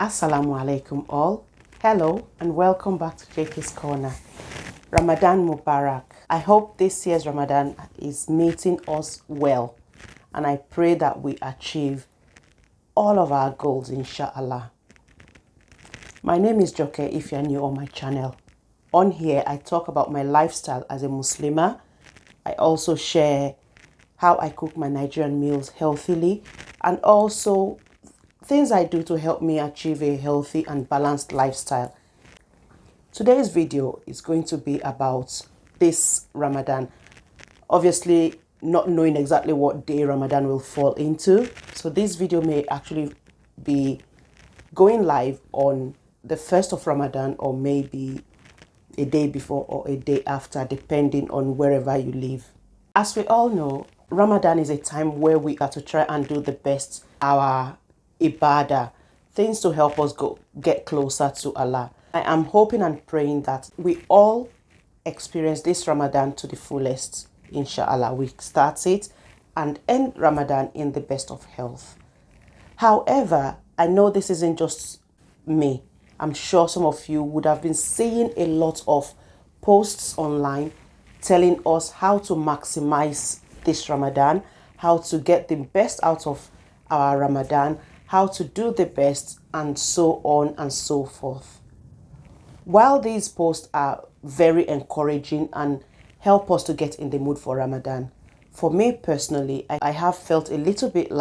Assalamu alaikum all. Hello and welcome back to JK's Corner. Ramadan Mubarak. I hope this year's Ramadan is meeting us well, and I pray that we achieve all of our goals, inshallah. My name is Joke if you're new on my channel. On here, I talk about my lifestyle as a Muslimah. I also share how I cook my Nigerian meals healthily, and also things I do to help me achieve a healthy and balanced lifestyle. Today's video is going to be about this Ramadan. Obviously, not knowing exactly what day Ramadan will fall into. So this video may actually be going live on the 1st of Ramadan, or maybe a day before or a day after, depending on wherever you live. As we all know, Ramadan is a time where we got to try and do the best, our ibadah, things to help us get closer to Allah. I am hoping and praying that we all experience this Ramadan to the fullest, inshallah. We start it and end Ramadan in the best of health. However, I know this isn't just me. I'm sure some of you would have been seeing a lot of posts online telling us how to maximize this Ramadan, how to get the best out of our Ramadan, how to do the best, and so on and so forth. While these posts are very encouraging and help us to get in the mood for Ramadan, for me personally, I have felt a little bit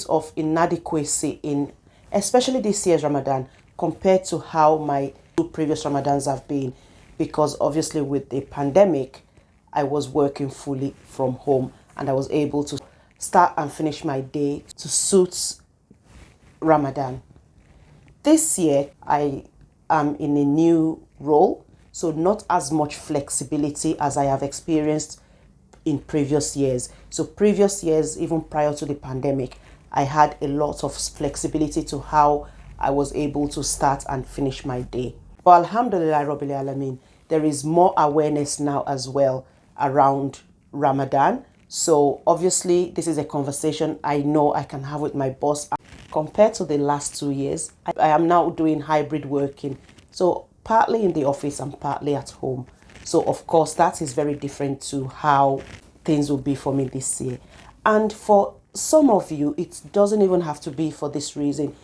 of inadequacy in, especially this year's Ramadan, compared to how my two previous Ramadans have been, because obviously with the pandemic, I was working fully from home and I was able to start and finish my day to suit Ramadan. This year, I am in a new role, so not as much flexibility as I have experienced in previous years. So previous years, even prior to the pandemic, I had a lot of flexibility to how I was able to start and finish my day. But Alhamdulillah Rabbil Alameen, there is more awareness now as well around Ramadan. So obviously this is a conversation I know I can have with my boss. Compared to the last 2 years, I am now doing hybrid working. So partly in the office and partly at home. So of course that is very different to how things will be for me this year. And for some of you, it doesn't even have to be for this reason.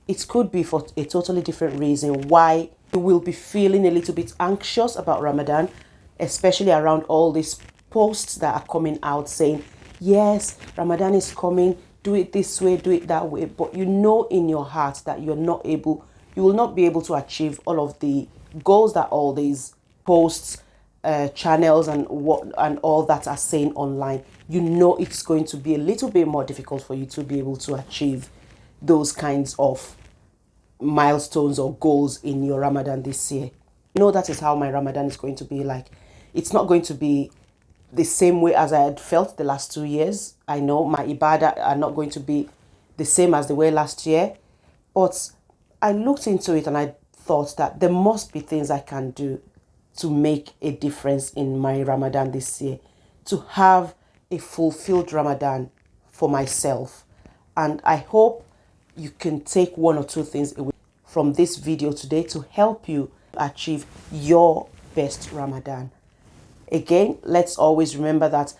It could be for a totally different reason why you will be feeling a little bit anxious about Ramadan, especially around all these posts that are coming out saying, yes, Ramadan is coming, do it this way, do it that way. But you know in your heart that you will not be able to achieve all of the goals that all these posts, channels and all that are saying online. You know it's going to be a little bit more difficult for you to be able to achieve those kinds of milestones or goals in your Ramadan this year. You know that is how my Ramadan is going to be like. It's not going to be the same way as I had felt the last 2 years. I know my ibadah are not going to be the same as they were last year, but I looked into it and I thought that there must be things I can do to make a difference in my Ramadan this year, to have a fulfilled Ramadan for myself. And I hope you can take one or two things away from this video today to help you achieve your best Ramadan. Again, let's always remember that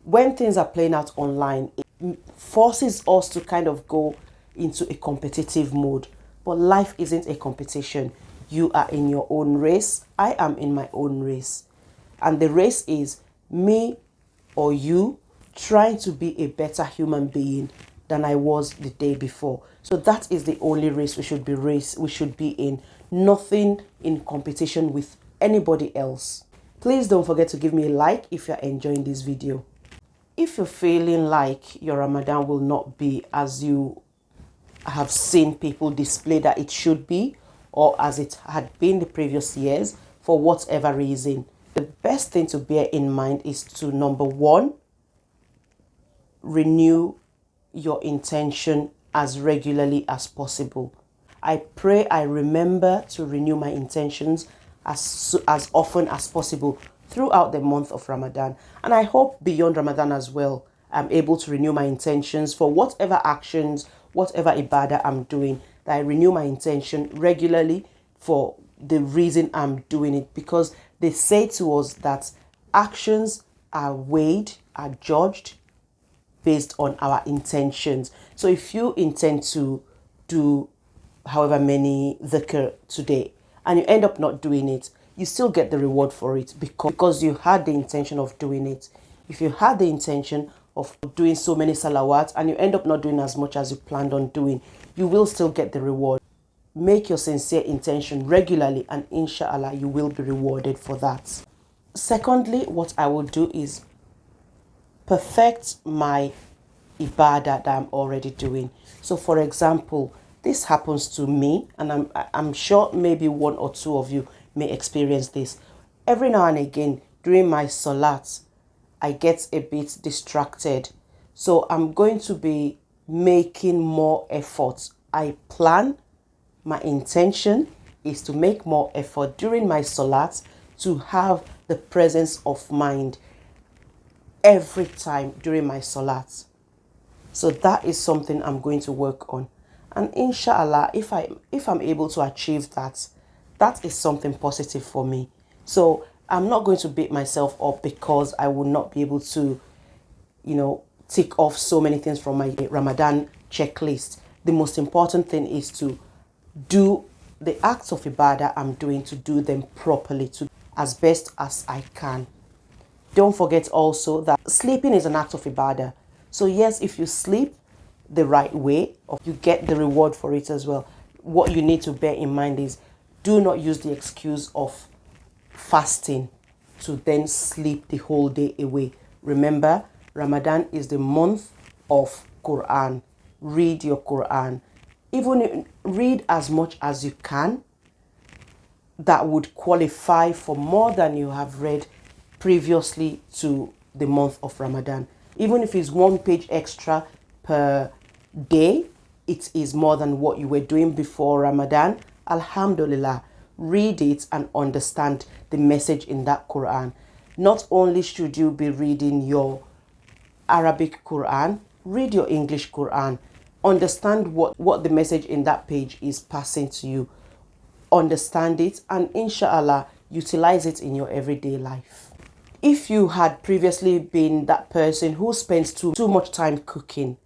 when things are playing out online, it forces us to kind of go into a competitive mode. But life isn't a competition. You are in your own race. I am in my own race. And the race is me or you trying to be a better human being than I was the day before. So that is the only race we should be in. Nothing in competition with anybody else. Please don't forget to give me a like if you're enjoying this video. If you're feeling like your Ramadan will not be as you have seen people display that it should be, or as it had been the previous years, for whatever reason, the best thing to bear in mind is to, number one, renew your intention as regularly as possible. I pray I remember to renew my intentions as often as possible throughout the month of Ramadan. And I hope beyond Ramadan as well, I'm able to renew my intentions for whatever actions, whatever ibadah I'm doing that I renew my intention regularly for the reason I'm doing it, because they say to us that actions are weighed, are judged based on our intentions. So if you intend to do however many dhikr today and you end up not doing it, you still get the reward for it because you had the intention of doing it. If you had the intention of doing so many salawats and you end up not doing as much as you planned on doing, you will still get the reward. Make your sincere intention regularly and inshallah you will be rewarded for that. Secondly, what I will do is perfect my ibadah that I'm already doing. So for example, this happens to me, and I'm sure maybe one or two of you may experience this. Every now and again during my salat, I get a bit distracted. So I'm going to be making more effort. I plan, my intention is to make more effort during my salat to have the presence of mind every time during my salat. So that is something I'm going to work on. And inshallah, if I'm able to achieve that, that is something positive for me. So I'm not going to beat myself up because I will not be able to, tick off so many things from my Ramadan checklist. The most important thing is to do the acts of ibadah I'm doing, to do them properly, to as best as I can. Don't forget also that sleeping is an act of ibadah. So yes, if you sleep the right way, you get the reward for it as well. What you need to bear in mind is do not use the excuse of fasting to then sleep the whole day away. Remember, Ramadan is the month of Qur'an. Read your Qur'an. Even read as much as you can. That would qualify for more than you have read previously to the month of Ramadan. Even if it's 1 page extra per day, it is more than what you were doing before Ramadan. Alhamdulillah, read it and understand the message in that Quran. Not only should you be reading your Arabic Quran, read your English Quran. Understand what the message in that page is passing to you. Understand it and inshallah utilize it in your everyday life. If you had previously been that person who spends too much time cooking,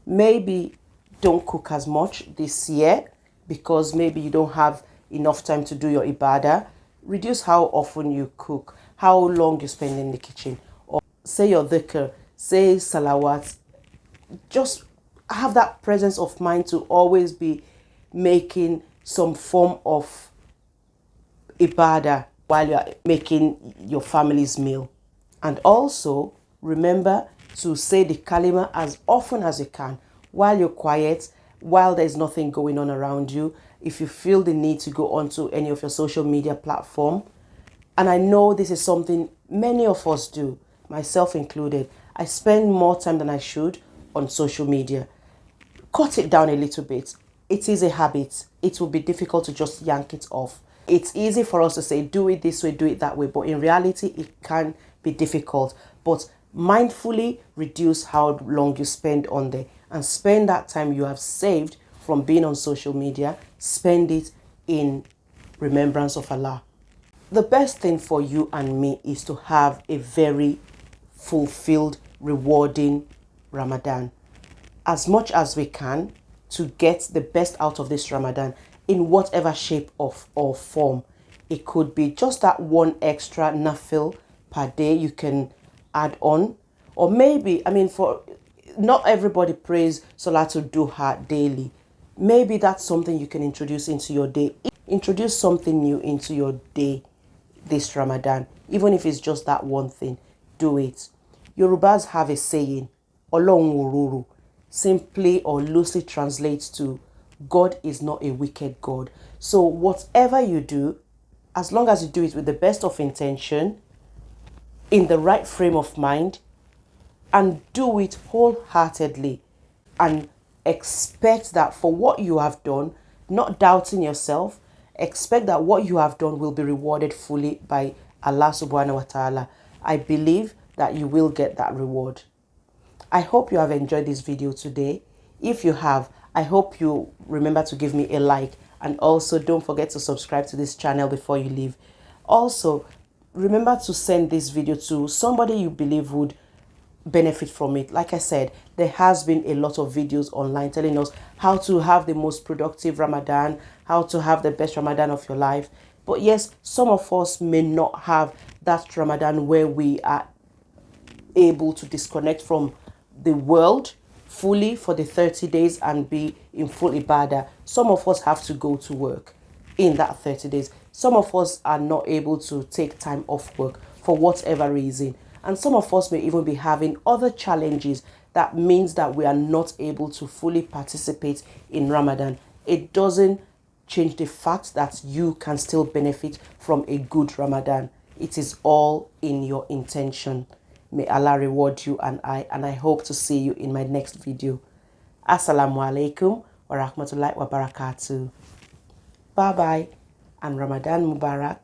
maybe don't cook as much this year because maybe you don't have enough time to do your ibadah. Reduce how often you cook, how long you spend in the kitchen, or say your dhikr, say salawat. Just have that presence of mind to always be making some form of ibadah while you're making your family's meal. And also remember to say the kalima as often as you can while you're quiet, while there's nothing going on around you. If you feel the need to go onto any of your social media platform, and I know this is something many of us do, myself included, I spend more time than I should on social media. Cut it down a little bit. It is a habit. It will be difficult to just yank it off. It's easy for us to say, do it this way, do it that way. But in reality, it can be difficult. But mindfully reduce how long you spend on there. And spend that time you have saved from being on social media. Spend it in remembrance of Allah. The best thing for you and me is to have a very fulfilled, rewarding Ramadan. As much as we can to get the best out of this Ramadan in whatever shape or form. It could be just that one extra nafil per day you can add on. Or maybe, for not everybody prays Salatul Duha daily. Maybe that's something you can introduce into your day. Introduce something new into your day this Ramadan. Even if it's just that one thing, do it. Yorubas have a saying, Ọlọ́run ò rorò, simply or loosely translates to God is not a wicked God. So whatever you do, as long as you do it with the best of intention, in the right frame of mind, and do it wholeheartedly, and expect that for what you have done, not doubting yourself, expect that what you have done will be rewarded fully by Allah subhanahu wa ta'ala. I believe that you will get that reward. I hope you have enjoyed this video today. If you have, I hope you remember to give me a like, and also don't forget to subscribe to this channel before you leave. Also, remember to send this video to somebody you believe would benefit from it. Like I said, there has been a lot of videos online telling us how to have the most productive Ramadan, how to have the best Ramadan of your life. But yes, some of us may not have that Ramadan where we are able to disconnect from the world fully for the 30 days and be in full ibadah. Some of us have to go to work in that 30 days. Some of us are not able to take time off work for whatever reason. And some of us may even be having other challenges that means that we are not able to fully participate in Ramadan. It doesn't change the fact that you can still benefit from a good Ramadan. It is all in your intention. May Allah reward you and I hope to see you in my next video. Assalamu alaikum wa rahmatullahi wa barakatuh. Bye bye and Ramadan Mubarak.